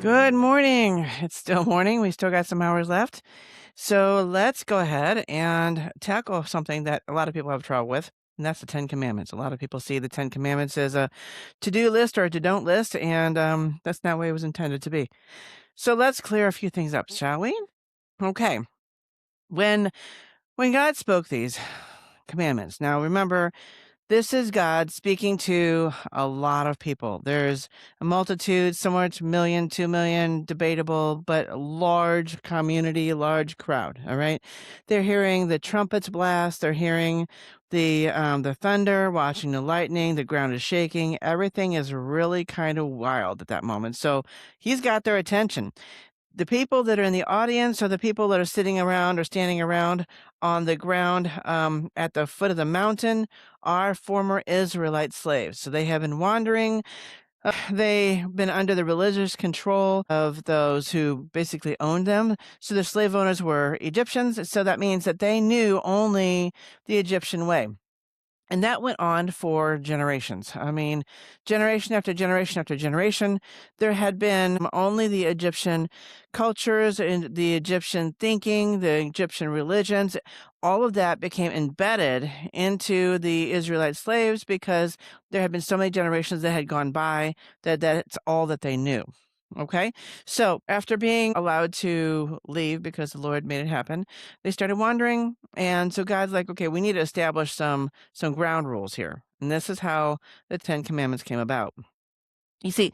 Good morning. It's still morning. We still got some hours left. So let's go ahead and tackle something that a lot of people have trouble with, and that's the Ten Commandments. A lot of people see the Ten Commandments as a to do list or a to don't list, and that's not what it was intended to be. So let's clear a few things up, shall we? Okay. When when God spoke these commandments, now remember, this is God speaking to a lot of people. There's a multitude, somewhere to million, 2 million, debatable, but a large community, large crowd. All right, they're hearing the trumpets blast. They're hearing the thunder, watching the lightning. The ground is shaking. Everything is really kind of wild at that moment. So he's got their attention. The people that are in the audience, or the people that are sitting around or standing around on the ground at the foot of the mountain, are former Israelite slaves. So they have been wandering. They've been under the religious control of those who basically owned them. So the slave owners were Egyptians. So that means that they knew only the Egyptian way. And that went on for generations. I mean, generation after generation after generation, there had been only the Egyptian cultures and the Egyptian thinking, the Egyptian religions. All of that became embedded into the Israelite slaves because there had been so many generations that had gone by that that's all that they knew. Okay. So after being allowed to leave because the Lord made it happen, they started wandering. And so God's like, okay, we need to establish some ground rules here. And this is how the Ten Commandments came about. You see,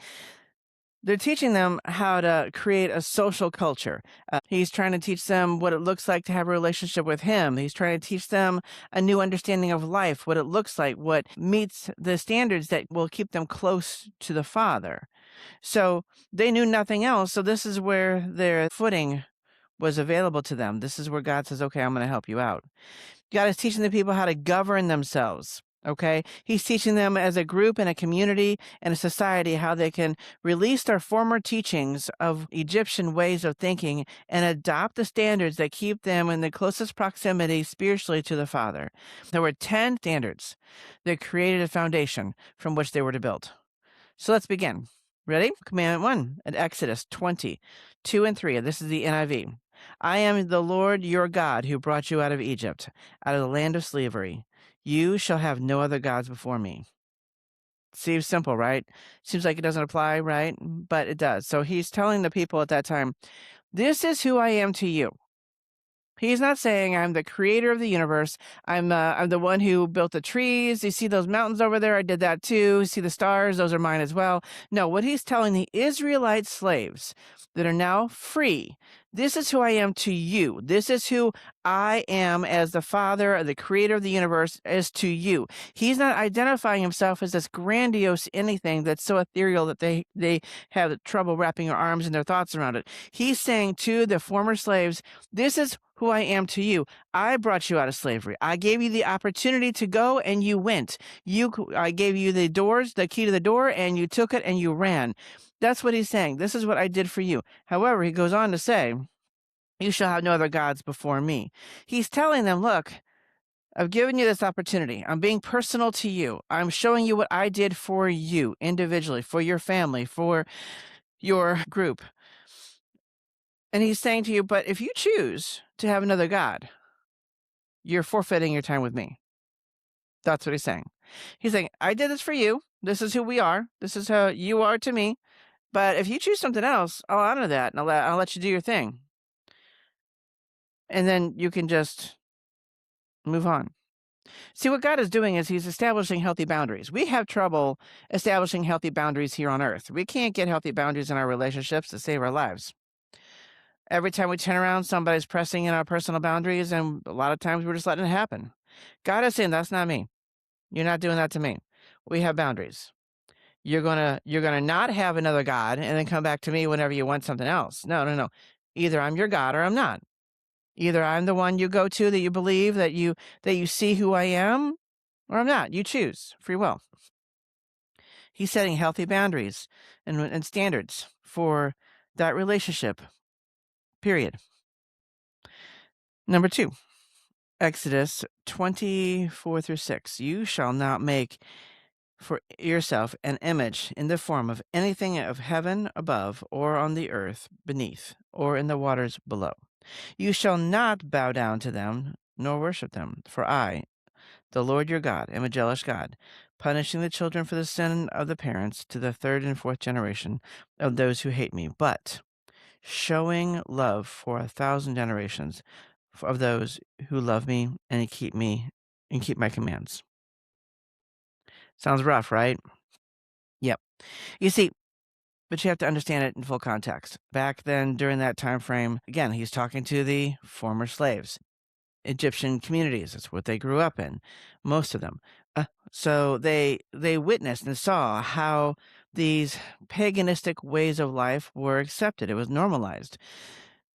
they're teaching them how to create a social culture. He's trying to teach them what it looks like to have a relationship with him. He's trying to teach them a new understanding of life, what it looks like, what meets the standards that will keep them close to the Father. So they knew nothing else. So this is where their footing was available to them. This is where God says, okay, I'm going to help you out. God is teaching the people how to govern themselves. Okay. He's teaching them as a group and a community and a society how they can release their former teachings of Egyptian ways of thinking and adopt the standards that keep them in the closest proximity spiritually to the Father. There were 10 standards that created a foundation from which they were to build. So let's begin. Ready? Commandment 1 at Exodus 20:2 and 3. This is the NIV. I am the Lord your God who brought you out of Egypt, out of the land of slavery. You shall have no other gods before me. Seems simple, right? Seems like it doesn't apply, right? But it does. So he's telling the people at that time, this is who I am to you. He's not saying I'm the creator of the universe. I'm the one who built the trees. You see those mountains over there? I did that too. You see the stars? Those are mine as well. No, what he's telling the Israelite slaves that are now free, this is who I am to you. This is who I am as the Father, the creator of the universe, is to you. He's not identifying himself as this grandiose anything that's so ethereal that they have trouble wrapping their arms and their thoughts around it. He's saying to the former slaves, this is who I am to you. I brought you out of slavery. I gave you the opportunity to go and you went. I gave you the doors, the key to the door, and you took it and you ran. That's what he's saying. This is what I did for you. However, he goes on to say, you shall have no other gods before me. He's telling them, look, I've given you this opportunity. I'm being personal to you. I'm showing you what I did for you individually, for your family, for your group. And he's saying to you, but if you choose to have another God, you're forfeiting your time with me. That's what he's saying. He's saying, I did this for you. This is who we are. This is how you are to me. But if you choose something else, I'll honor that and I'll let you do your thing. And then you can just move on. See, what God is doing is he's establishing healthy boundaries. We have trouble establishing healthy boundaries here on earth. We can't get healthy boundaries in our relationships to save our lives. Every time we turn around, somebody's pressing in our personal boundaries, and a lot of times we're just letting it happen. God is saying, that's not me. You're not doing that to me. We have boundaries. You're gonna not have another God and then come back to me whenever you want something else. No, no, no. Either I'm your God or I'm not. Either I'm the one you go to that you believe that you see who I am, or I'm not. You choose. Free will. He's setting healthy boundaries and standards for that relationship. Period. Number 2. Exodus 24 through 6. You shall not make for yourself an image in the form of anything of heaven above, or on the earth beneath, or in the waters below. You shall not bow down to them, nor worship them, for I, the Lord your God, am a jealous God, punishing the children for the sin of the parents to the third and fourth generation of those who hate me, but showing love for 1,000 generations of those who love me and keep my commands. Sounds rough, right? Yep. You see, but you have to understand it in full context. Back then, during that time frame, again, he's talking to the former slaves, Egyptian communities. That's what they grew up in, most of them. So they witnessed and saw how these paganistic ways of life were accepted. It was normalized.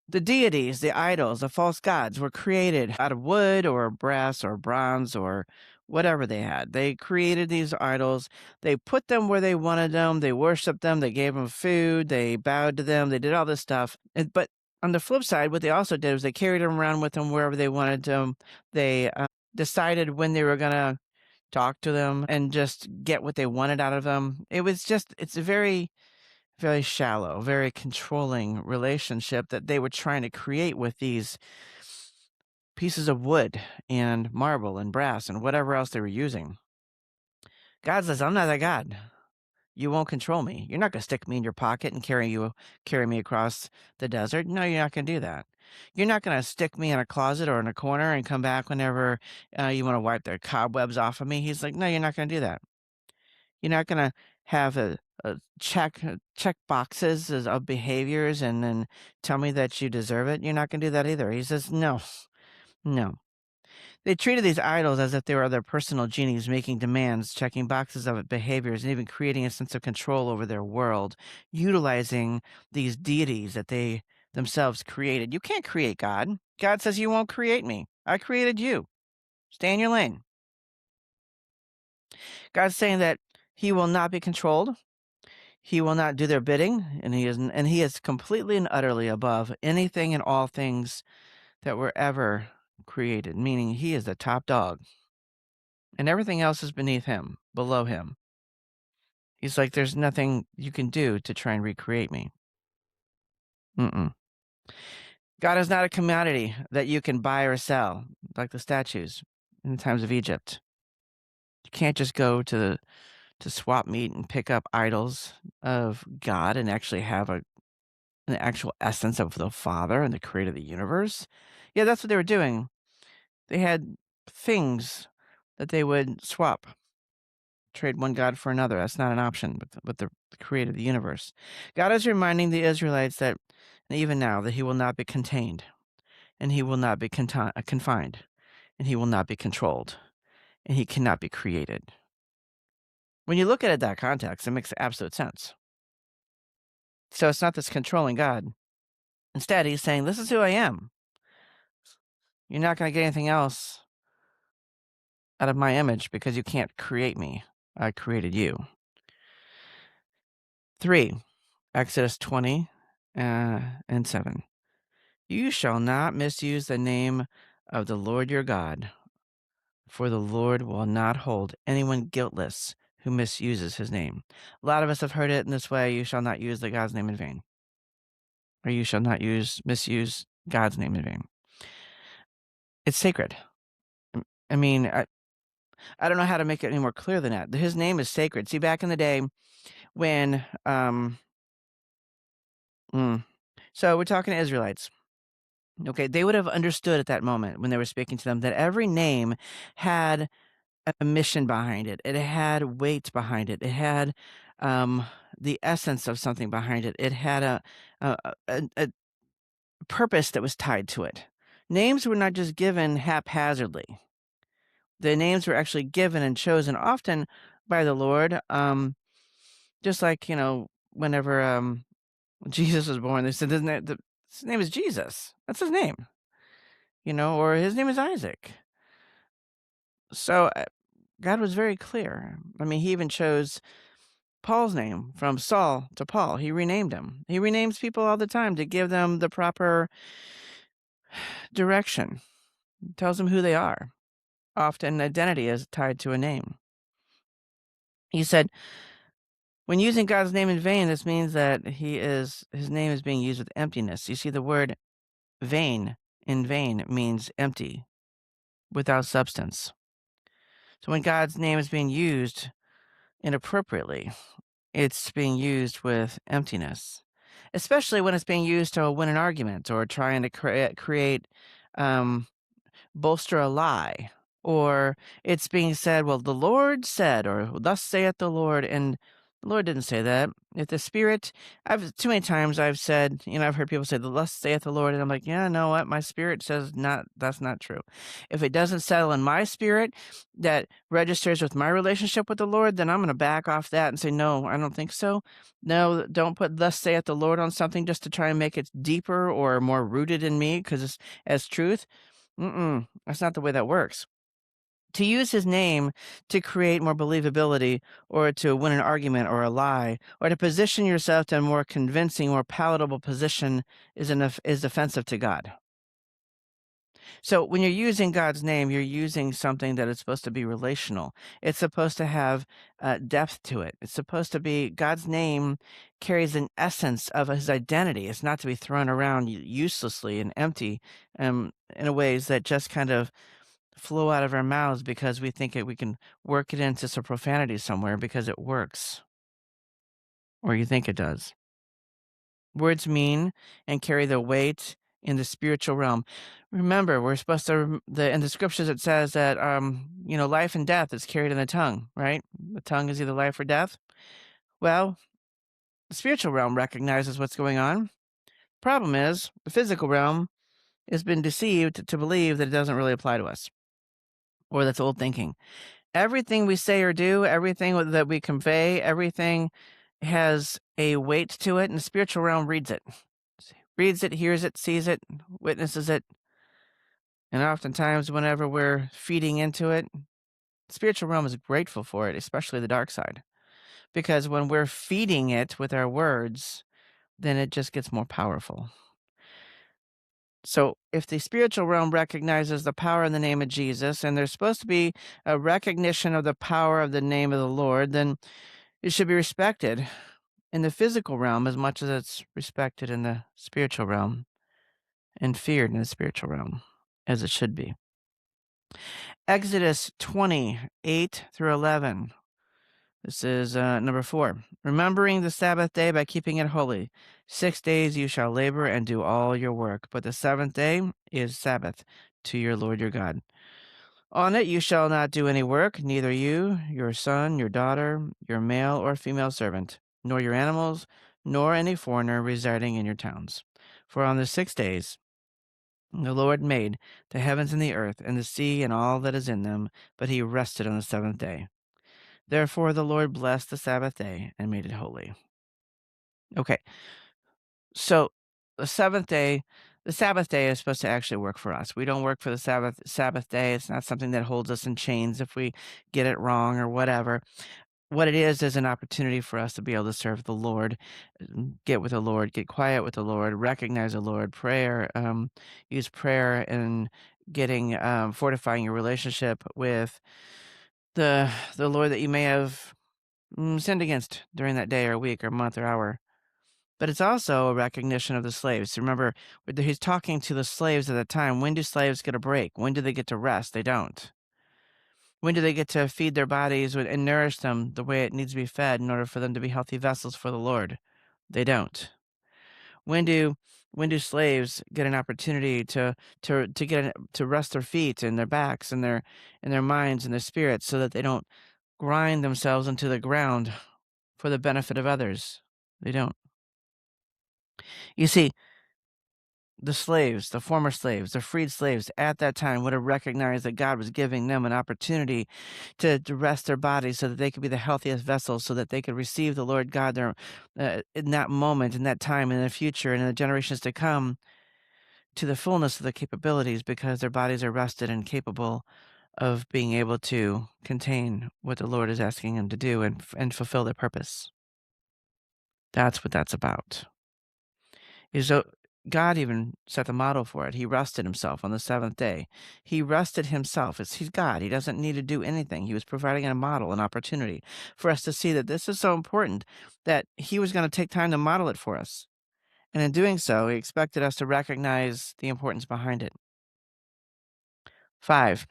The deities, the idols, the false gods were created out of wood or brass or bronze or whatever they had. They created these idols. They put them where they wanted them. They worshiped them. They gave them food. They bowed to them. They did all this stuff. But on the flip side, what they also did was they carried them around with them wherever they wanted them. They decided when they were going to talk to them and just get what they wanted out of them. It's a very shallow, very controlling relationship that they were trying to create with these pieces of wood and marble and brass and whatever else they were using. God says, I'm not that God. You won't control me. You're not going to stick me in your pocket and carry me across the desert. No, you're not going to do that. You're not going to stick me in a closet or in a corner and come back whenever you want to wipe the cobwebs off of me. He's like, no, you're not going to do that. You're not gonna have a check boxes of behaviors and then tell me that you deserve it. You're not gonna do that either. He says, no, no. They treated these idols as if they were their personal genies, making demands, checking boxes of behaviors, and even creating a sense of control over their world, utilizing these deities that they themselves created. You can't create God. God says, you won't create me. I created you. Stay in your lane. God's saying that he will not be controlled. He will not do their bidding, and he is completely and utterly above anything and all things that were ever created, meaning he is the top dog, and everything else is beneath him, below him. He's like, there's nothing you can do to try and recreate me. Mm-mm. God is not a commodity that you can buy or sell, like the statues in the times of Egypt. You can't just go to swap meet and pick up idols of God and actually have an actual essence of the Father and the creator of the universe. Yeah, that's what they were doing. They had things that they would swap, trade one God for another. That's not an option with the creator of the universe. God is reminding the Israelites that even now that he will not be contained, and he will not be confined, and he will not be controlled, and he cannot be created. When you look at it in that context, it makes absolute sense. So it's not this controlling God. Instead, he's saying, this is who I am. You're not going to get anything else out of my image because you can't create me. I created you. 3, Exodus 20 and 7. You shall not misuse the name of the Lord your God, for the Lord will not hold anyone guiltless who misuses his name. A lot of us have heard it in this way: you shall not use the God's name in vain, or you shall not misuse God's name in vain. It's sacred. I mean, I don't know how to make it any more clear than that. His name is sacred. See, back in the day when, so we're talking to Israelites. Okay, they would have understood at that moment when they were speaking to them that every name had a mission behind it. It had weight behind it. It had the essence of something behind it. It had a purpose that was tied to it. Names were not just given haphazardly. The names were actually given and chosen often by the Lord. Just like, whenever Jesus was born, they said his name is Jesus. That's his name, or his name is Isaac. So God was very clear. I mean, he even chose Paul's name from Saul to Paul. He renamed him. He renames people all the time to give them the proper direction. Tells them who they are. Often identity is tied to a name. He said, when using God's name in vain, this means that his name is being used with emptiness. You see, the word vain in vain means empty, without substance. So when God's name is being used inappropriately, it's being used with emptiness, especially when it's being used to win an argument or trying to create um, bolster a lie, or it's being said, well, the Lord said, or thus saith the Lord, and the Lord didn't say that. If the Spirit, I've too many times I've said, I've heard people say, the thus saith the Lord, and I'm like, yeah, no, what? My spirit says not, that's not true. If it doesn't settle in my spirit that registers with my relationship with the Lord, then I'm going to back off that and say, no, I don't think so. No, don't put thus saith the Lord on something just to try and make it deeper or more rooted in me because it's as truth. That's not the way that works. To use his name to create more believability or to win an argument or a lie or to position yourself to a more convincing, more palatable position is offensive to God. So when you're using God's name, you're using something that is supposed to be relational. It's supposed to have depth to it. It's supposed to be God's name carries an essence of his identity. It's not to be thrown around uselessly and empty in a ways that just kind of flow out of our mouths because we think we can work it into some profanity somewhere because it works, or you think it does. Words mean and carry the weight in the spiritual realm. Remember, we're supposed to in the scriptures it says that life and death is carried in the tongue, right? The tongue is either life or death. Well, the spiritual realm recognizes what's going on. Problem is, the physical realm has been deceived to believe that it doesn't really apply to us, or that's old thinking. Everything we say or do, everything that we convey, everything has a weight to it, and the spiritual realm reads it. Reads it, hears it, sees it, witnesses it. And oftentimes, whenever we're feeding into it, the spiritual realm is grateful for it, especially the dark side. Because when we're feeding it with our words, then it just gets more powerful. So if the spiritual realm recognizes the power in the name of Jesus, and there's supposed to be a recognition of the power of the name of the Lord, then it should be respected in the physical realm as much as it's respected in the spiritual realm and feared in the spiritual realm as it should be. Exodus 20:8 through 11. This is number 4. Remembering the Sabbath day by keeping it holy. 6 days you shall labor and do all your work, but the seventh day is Sabbath to your Lord your God. On it you shall not do any work, neither you, your son, your daughter, your male or female servant, nor your animals, nor any foreigner residing in your towns. For on the 6 days the Lord made the heavens and the earth, and the sea and all that is in them, but he rested on the seventh day. Therefore the Lord blessed the Sabbath day and made it holy. Okay, so the seventh day, the Sabbath day is supposed to actually work for us. We don't work for the Sabbath day. It's not something that holds us in chains if we get it wrong or whatever. What it is an opportunity for us to be able to serve the Lord, get with the Lord, get quiet with the Lord, recognize the Lord, use prayer and getting fortifying your relationship with the Lord that you may have sinned against during that day or week or month or hour. But it's also a recognition of the slaves. Remember, he's talking to the slaves at the time. When do slaves get a break? When do they get to rest? They don't. When do they get to feed their bodies and nourish them the way it needs to be fed in order for them to be healthy vessels for the Lord? They don't. When do slaves get an opportunity to rest their feet and their backs and their minds and their spirits so that they don't grind themselves into the ground for the benefit of others? They don't. You see, the slaves, the former slaves, the freed slaves at that time would have recognized that God was giving them an opportunity to rest their bodies so that they could be the healthiest vessels, so that they could receive the Lord God in that moment, in that time, in the future, and in the generations to come to the fullness of the capabilities because their bodies are rested and capable of being able to contain what the Lord is asking them to do and fulfill their purpose. That's what that's about. God even set the model for it. He rested himself on the seventh day. He rested himself. He's God. He doesn't need to do anything. He was providing a model, an opportunity for us to see that this is so important that he was going to take time to model it for us. And in doing so, he expected us to recognize the importance behind it. 5,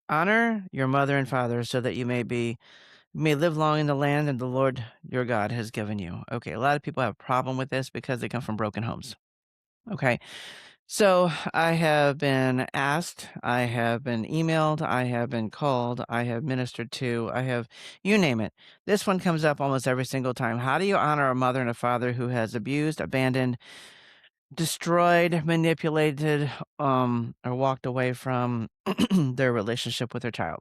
honor your mother and father so that you may live long in the land that the Lord your God has given you. Okay, a lot of people have a problem with this because they come from broken homes. Okay. So I have been asked, I have been emailed, I have been called, I have ministered to, I have, you name it. This one comes up almost every single time. How do you honor a mother and a father who has abused, abandoned, destroyed, manipulated, or walked away from their relationship with their child?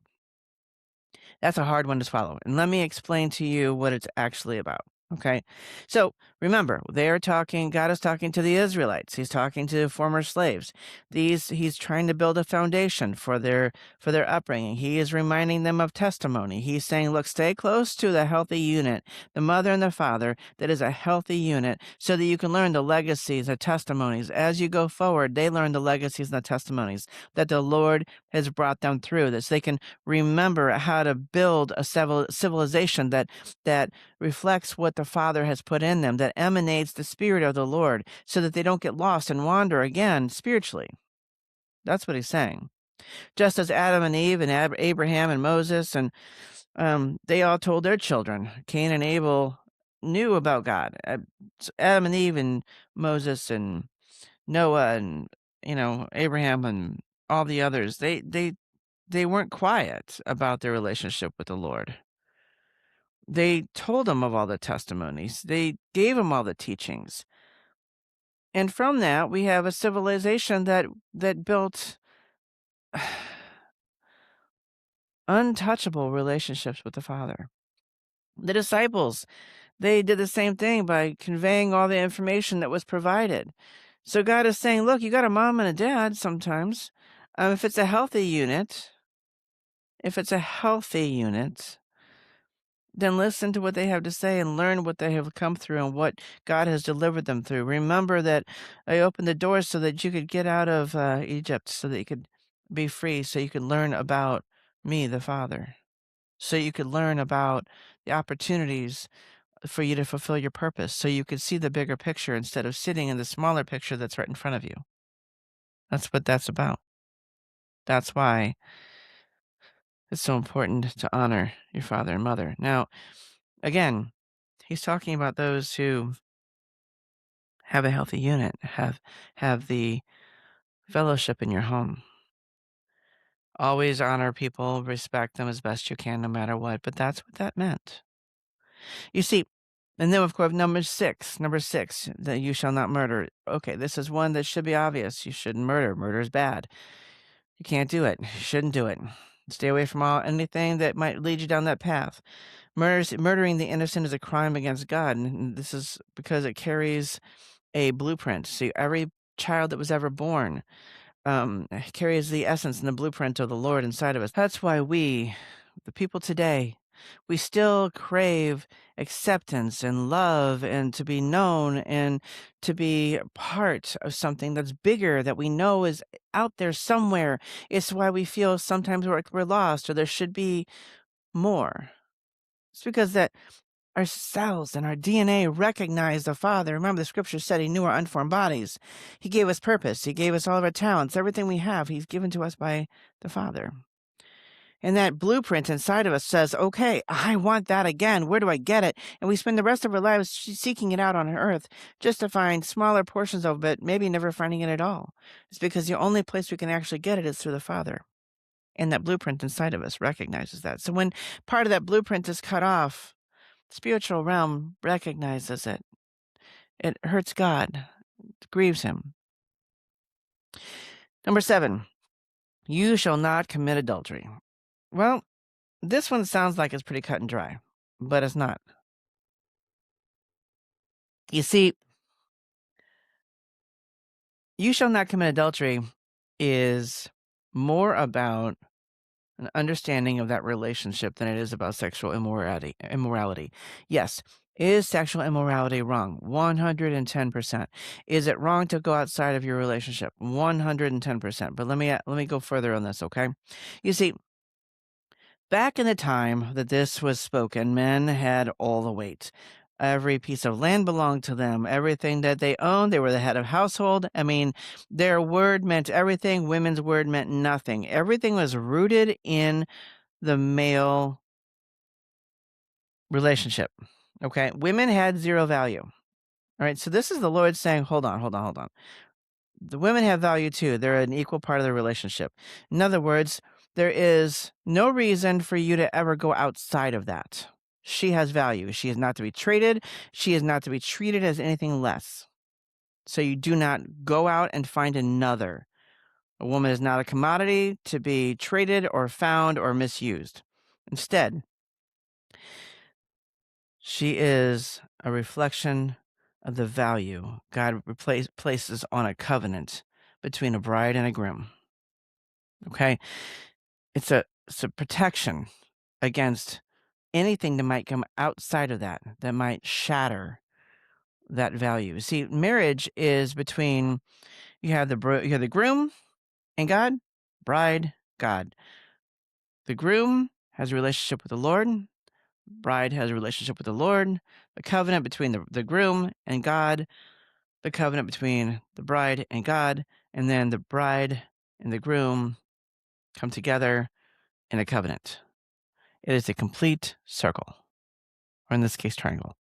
That's a hard one to swallow. And let me explain to you what it's actually about. Okay. So remember, God is talking to the Israelites. He's talking to former slaves. He's trying to build a foundation for their upbringing. He is reminding them of testimony. He's saying, look, stay close to the healthy unit, the mother and the father, that is a healthy unit, so that you can learn the legacies, the testimonies. As you go forward, they learn the legacies and the testimonies that the Lord has brought them through, that so they can remember how to build a civilization that reflects what the Father has put in them, that emanates the Spirit of the Lord, so that they don't get lost and wander again spiritually. That's what he's saying. Just as Adam and Eve and Abraham and Moses and they all told their children, Cain and Abel knew about God. Adam and Eve and Moses and Noah and Abraham and all the others, they weren't quiet about their relationship with the Lord. They told him of all the testimonies. They gave him all the teachings. And from that, we have a civilization that built untouchable relationships with the Father. The disciples, they did the same thing by conveying all the information that was provided. So God is saying, look, you got a mom and a dad sometimes. If it's a healthy unit, then listen to what they have to say and learn what they have come through and what God has delivered them through. Remember that I opened the doors so that you could get out of Egypt, so that you could be free, so you could learn about me, the Father, so you could learn about the opportunities for you to fulfill your purpose, so you could see the bigger picture instead of sitting in the smaller picture that's right in front of you. That's what that's about. That's why it's so important to honor your father and mother. Now, again, he's talking about those who have a healthy unit, have the fellowship in your home. Always honor people, respect them as best you can, no matter what. But that's what that meant. You see, and then of course number six, that you shall not murder. Okay, this is one that should be obvious. You shouldn't murder. Murder is bad. You can't do it. You shouldn't do it. Stay away from anything that might lead you down that path. Murdering the innocent is a crime against God, and this is because it carries a blueprint. See, every child that was ever born carries the essence and the blueprint of the Lord inside of us. That's why we, the people today, we still crave acceptance and love and to be known and to be part of something that's bigger that we know is out there somewhere. It's why we feel sometimes we're lost or there should be more. It's because that our cells and our DNA recognize the Father. Remember, the scripture said he knew our unformed bodies. He gave us purpose. He gave us all of our talents. Everything we have, he's given to us by the Father. And that blueprint inside of us says, okay, I want that again. Where do I get it? And we spend the rest of our lives seeking it out on earth just to find smaller portions of it, maybe never finding it at all. It's because the only place we can actually get it is through the Father. And that blueprint inside of us recognizes that. So when part of that blueprint is cut off, the spiritual realm recognizes it. It hurts God, it grieves him. Number 7, you shall not commit adultery. Well, this one sounds like it's pretty cut and dry, but it's not. You see, you shall not commit adultery is more about an understanding of that relationship than it is about sexual immorality. Yes, Is sexual immorality wrong? 110%. Is it wrong to go outside of your relationship? 110%. But let me go further on this, okay? You see, back in the time that this was spoken, men had all the weight. Every piece of land belonged to them. Everything that they owned, they were the head of household. I mean, their word meant everything. Women's word meant nothing. Everything was rooted in the male relationship. Okay. Women had zero value. All right. So this is the Lord saying, hold on, hold on, hold on. The women have value too. They're an equal part of the relationship. In other words, there is no reason for you to ever go outside of that. She has value. She is not to be traded. She is not to be treated as anything less. So you do not go out and find another. A woman is not a commodity to be traded or found or misused. Instead, she is a reflection of the value God places on a covenant between a bride and a groom. Okay? It's a protection against anything that might come outside of that, that might shatter that value. See, marriage is between you have the groom and God, bride, God. The groom has a relationship with the Lord, bride has a relationship with the Lord. The covenant between the groom and God, the covenant between the bride and God, and then the bride and the groom come together in a covenant. It is a complete circle, or in this case, triangle.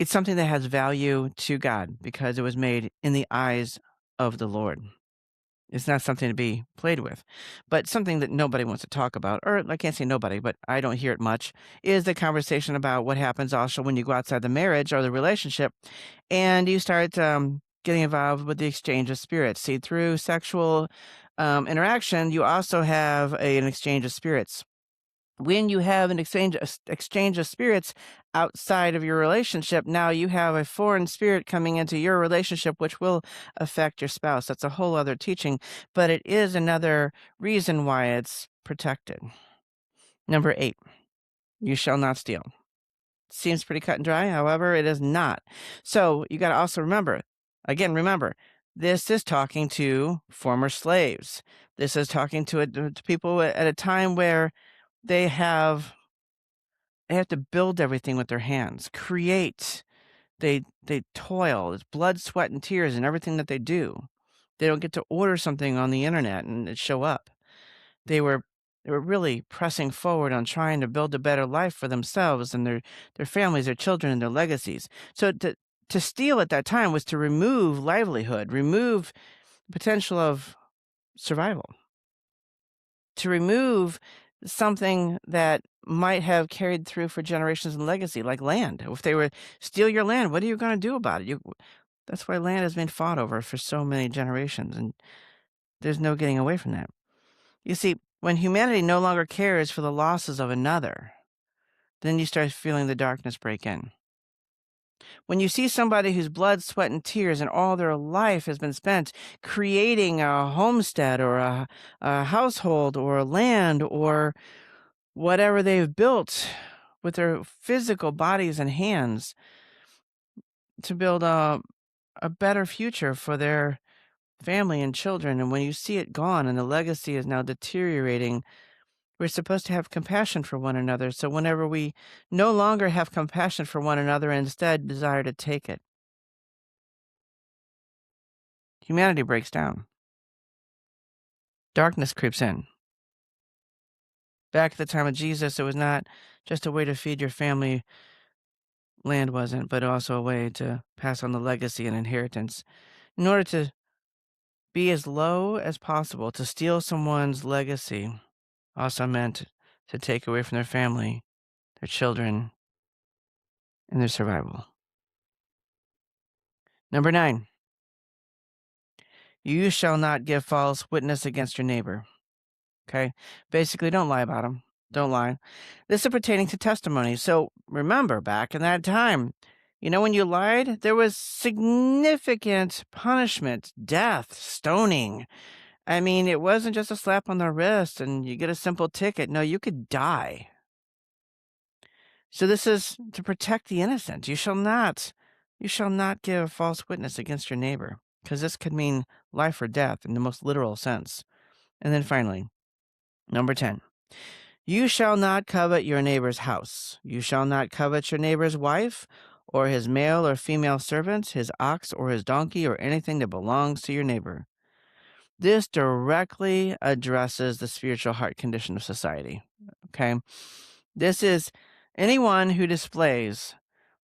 It's something that has value to God because it was made in the eyes of the Lord. It's not something to be played with, but something that nobody wants to talk about, or I can't say nobody, but I don't hear it much, is the conversation about what happens also when you go outside the marriage or the relationship and you start getting involved with the exchange of spirits. See, through sexual interaction, you also have an exchange of spirits. When you have an exchange of spirits outside of your relationship, now you have a foreign spirit coming into your relationship, which will affect your spouse. That's a whole other teaching, but it is another reason why it's protected. Number 8, you shall not steal. Seems pretty cut and dry. However, it is not. So you got to also remember, again, remember, this is talking to former slaves. This is talking to people at a time where they have to build everything with their hands, create. They toil. It's blood, sweat, and tears in everything that they do. They don't get to order something on the internet and it show up. They were they were really pressing forward on trying to build a better life for themselves and their families, their children, and their legacies. So to steal at that time was to remove livelihood, remove potential of survival, to remove something that might have carried through for generations and legacy, like land. If they were steal your land, what are you going to do about it? That's why land has been fought over for so many generations, and there's no getting away from that. You see, when humanity no longer cares for the losses of another, then you start feeling the darkness break in. When you see somebody whose blood, sweat, and tears and all their life has been spent creating a homestead or a household or a land or whatever they've built with their physical bodies and hands to build a better future for their family and children. And when you see it gone and the legacy is now deteriorating, we're supposed to have compassion for one another. So whenever we no longer have compassion for one another and instead desire to take it, humanity breaks down. Darkness creeps in. Back at the time of Jesus, it was not just a way to feed your family, land wasn't, but also a way to pass on the legacy and inheritance. In order to be as low as possible, to steal someone's legacy also meant to take away from their family, their children, and their survival. Number 9, you shall not give false witness against your neighbor. Okay? Basically, don't lie about them. Don't lie. This is pertaining to testimony. So remember, back in that time, when you lied, there was significant punishment, death, stoning. I mean, it wasn't just a slap on the wrist and you get a simple ticket. No, you could die. So this is to protect the innocent. You shall not give false witness against your neighbor, because this could mean life or death in the most literal sense. And then finally, number 10. You shall not covet your neighbor's house. You shall not covet your neighbor's wife, or his male or female servant, his ox or his donkey, or anything that belongs to your neighbor. This directly addresses the spiritual heart condition of society. Okay. This is anyone who displays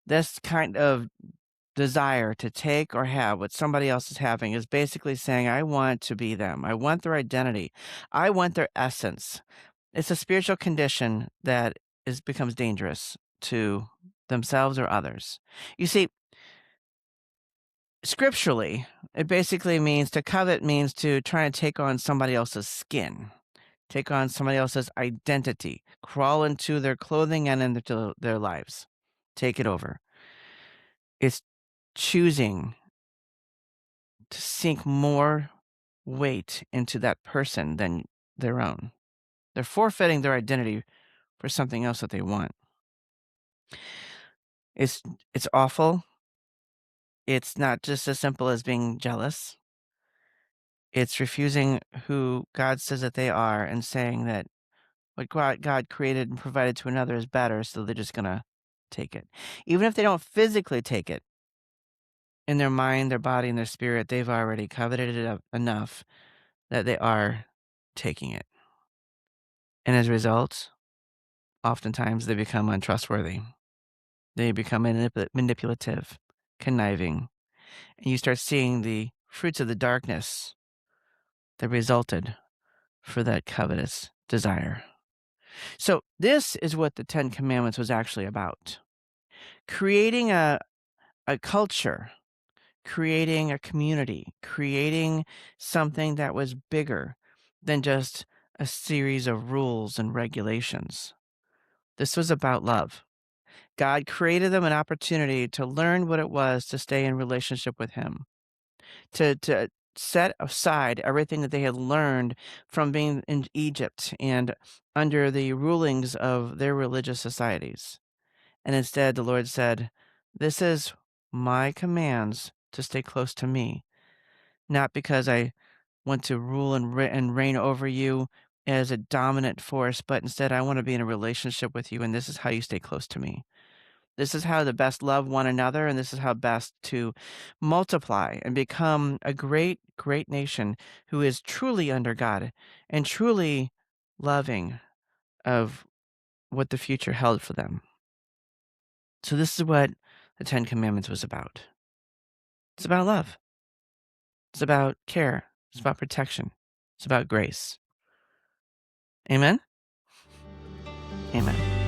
this kind of desire to take or have what somebody else is having is basically saying, I want to be them. I want their identity. I want their essence. It's a spiritual condition that becomes dangerous to themselves or others. You see, scripturally, it basically means to covet means to try and take on somebody else's skin, take on somebody else's identity, crawl into their clothing and into their lives, take it over. It's choosing to sink more weight into that person than their own. They're forfeiting their identity for something else that they want. It's it's awful. It's not just as simple as being jealous. It's refusing who God says that they are and saying that what God created and provided to another is better, so they're just gonna take it. Even if they don't physically take it, in their mind, their body, and their spirit, they've already coveted it up enough that they are taking it. And as a result, oftentimes they become untrustworthy. They become manipulative, conniving, and you start seeing the fruits of the darkness that resulted for that covetous desire. So, this is what the Ten Commandments was actually about: creating a culture, creating a community, creating something that was bigger than just a series of rules and regulations. This was about love. God created them an opportunity to learn what it was to stay in relationship with Him, to set aside everything that they had learned from being in Egypt and under the rulings of their religious societies. And instead, the Lord said, This is my commands to stay close to me, not because I want to rule and reign over you as a dominant force, but instead I want to be in a relationship with you, and this is how you stay close to me. This is how to best love one another, and this is how best to multiply and become a great, great nation who is truly under God and truly loving of what the future held for them. So, this is what the Ten Commandments was about. It's about love, it's about care, it's about protection, it's about grace. Amen? Amen.